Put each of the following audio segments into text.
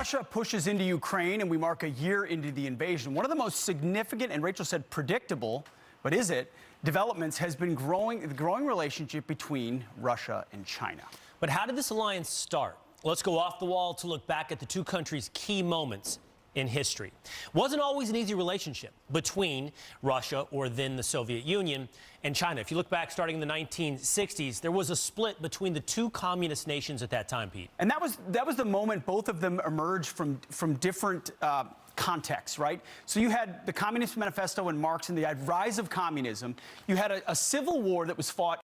Russia pushes into Ukraine and we mark a year into the invasion, one of the most significant, and Rachel said predictable, but is it, developments has been the growing relationship between Russia and China. But how did this alliance start? Let's go off the wall to look back at the two countries' key moments in history. Wasn't always an easy relationship between Russia, or then the Soviet Union, and China. If you look back starting in the 1960s, there was a split between the two communist nations at that time, Pete. And that was the moment both of them emerged from different contexts, right? So you had the Communist Manifesto and Marx and the rise of communism. You had a civil war that was fought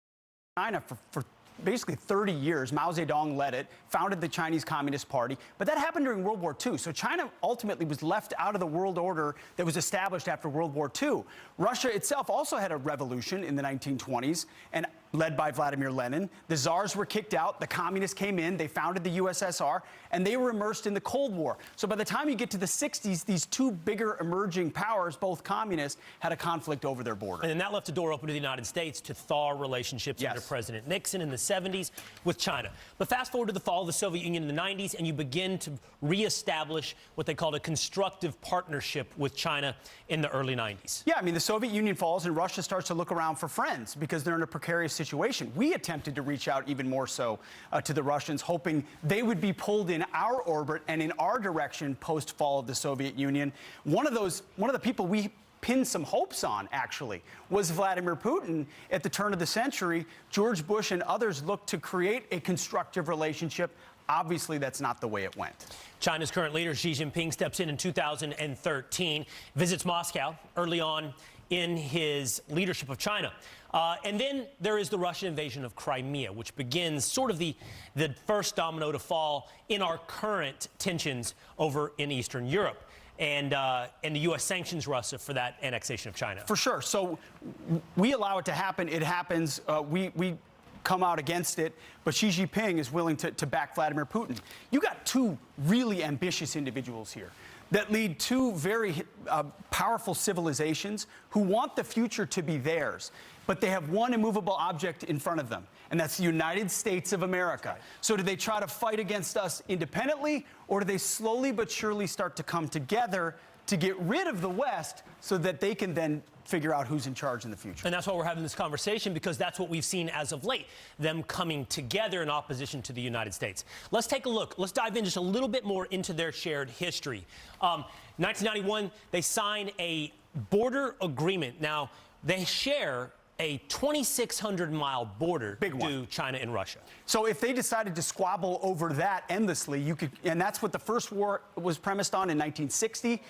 in China for basically 30 years. Mao Zedong led it, founded the Chinese Communist Party, but that happened during World War II. So China ultimately was left out of the world order that was established after World War II. Russia itself also had a revolution in the 1920s, and led by Vladimir Lenin. The czars were kicked out, the communists came in, they founded the USSR, and they were immersed in the Cold War. So by the time you get to the 60s, these two bigger emerging powers, both communists, had a conflict over their border. And then that left the door open to the United States to thaw relationships under President Nixon in the 70s with China. But fast forward to the fall of the Soviet Union in the 90s, and you begin to reestablish what they called a constructive partnership with China in the early 90s. Yeah, I mean, the Soviet Union falls and Russia starts to look around for friends because they're in a precarious situation. We attempted to reach out even more so to the Russians, hoping they would be pulled in our orbit and in our direction post-fall of the Soviet Union. One of the people we pinned some hopes on, actually, was Vladimir Putin. At the turn of the century, George Bush and others looked to create a constructive relationship. Obviously, that's not the way it went. China's current leader, Xi Jinping, steps in 2013, visits Moscow early on in his leadership of China. And then there is the Russian invasion of Crimea, which begins sort of the first domino to fall in our current tensions over in Eastern Europe. And the U.S. sanctions Russia for that annexation of China. For sure. So we allow it to happen. It happens. We come out against it, but Xi Jinping is willing to back Vladimir Putin. You got two really ambitious individuals here that lead two very powerful civilizations who want the future to be theirs, but they have one immovable object in front of them, and that's the United States of America. So do they try to fight against us independently, or do they slowly but surely start to come together to get rid of the West so that they can then figure out who's in charge in the future? And that's why we're having this conversation, because that's what we've seen as of late, them coming together in opposition to the United States. Let's take a look. Let's dive in just a little bit more into their shared history. 1991, they sign a border agreement. Now, they share a 2,600-mile border to China and Russia. So if they decided to squabble over that endlessly, you could, and that's what the first war was premised on in 1960.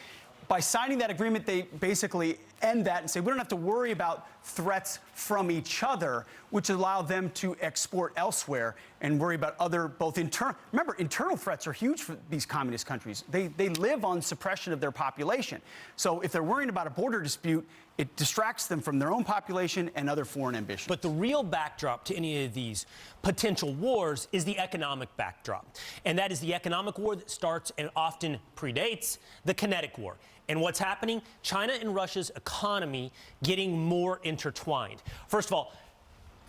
By signing that agreement, they basically end that and say, we don't have to worry about threats from each other, which allow them to export elsewhere and worry about other, both internal. Remember, internal threats are huge for these communist countries. They live on suppression of their population. So if they're worrying about a border dispute, it distracts them from their own population and other foreign ambitions. But the real backdrop to any of these potential wars is the economic backdrop. And that is the economic war that starts and often predates the kinetic war. And what's happening? China and Russia's economy getting more intertwined. First of all,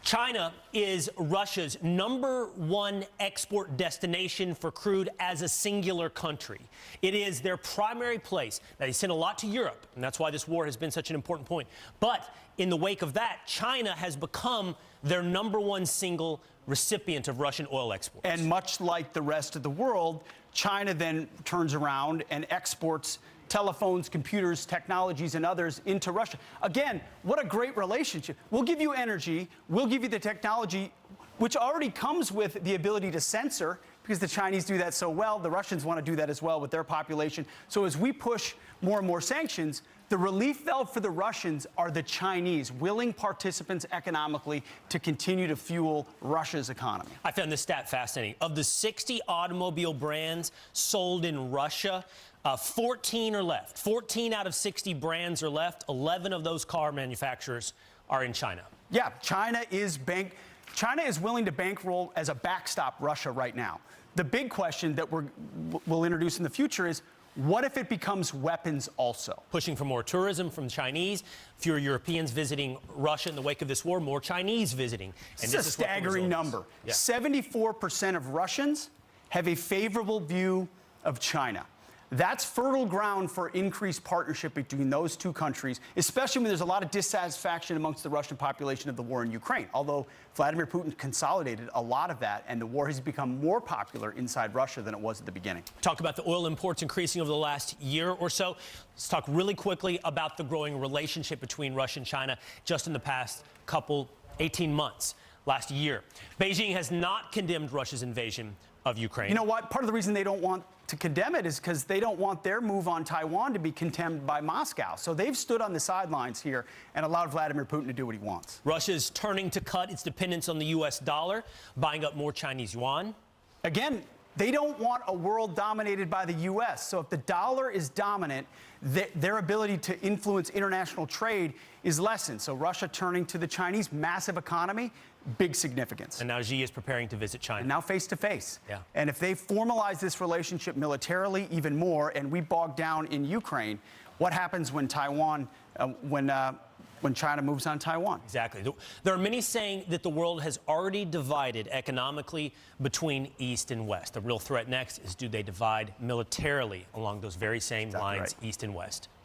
China is Russia's #1 export destination for crude as a singular country. It is their primary place. Now, they send a lot to Europe, and that's why this war has been such an important point. But in the wake of that, China has become their #1 single recipient of Russian oil exports. And much like the rest of the world, China then turns around and exports telephones, computers, technologies, and others into Russia. Again, what a great relationship. We'll give you energy, we'll give you the technology, which already comes with the ability to censor, because the Chinese do that so well. The Russians want to do that as well with their population. So as we push more and more sanctions, the relief valve for the Russians are the Chinese, willing participants economically to continue to fuel Russia's economy. I found this stat fascinating. Of the 60 automobile brands sold in Russia, 14 are left. 14 out of 60 brands are left. 11 of those car manufacturers are in China. Yeah, China is willing to bankroll as a backstop Russia right now. The big question that we'll introduce in the future is, what if it becomes weapons also? Pushing for more tourism from the Chinese, fewer Europeans visiting Russia in the wake of this war, more Chinese visiting. And this is a staggering number. 74% of Russians have a favorable view of China. That's fertile ground for increased partnership between those two countries, especially when there's a lot of dissatisfaction amongst the Russian population of the war in Ukraine. Although Vladimir Putin consolidated a lot of that, and the war has become more popular inside Russia than it was at the beginning. Talk about the oil imports increasing over the last year or so. Let's talk really quickly about the growing relationship between Russia and China just in the past 18 months, last year. Beijing has not condemned Russia's invasion of Ukraine. You know what? Part of the reason they don't want to condemn it is because they don't want their move on Taiwan to be condemned by Moscow. So they've stood on the sidelines here and allowed Vladimir Putin to do what he wants. Russia's turning to cut its dependence on the U.S. dollar, buying up more Chinese yuan. Again, they don't want a world dominated by the U.S. So if the dollar is dominant, their ability to influence international trade is lessened. So Russia turning to the Chinese, massive economy, big significance. And now Xi is preparing to visit China. And now face to face. Yeah. And if they formalize this relationship militarily even more, and we bog down in Ukraine, what happens when when China moves on Taiwan? Exactly. There are many saying that the world has already divided economically between East and West. The real threat next is, do they divide militarily along those very same lines, right, East and West?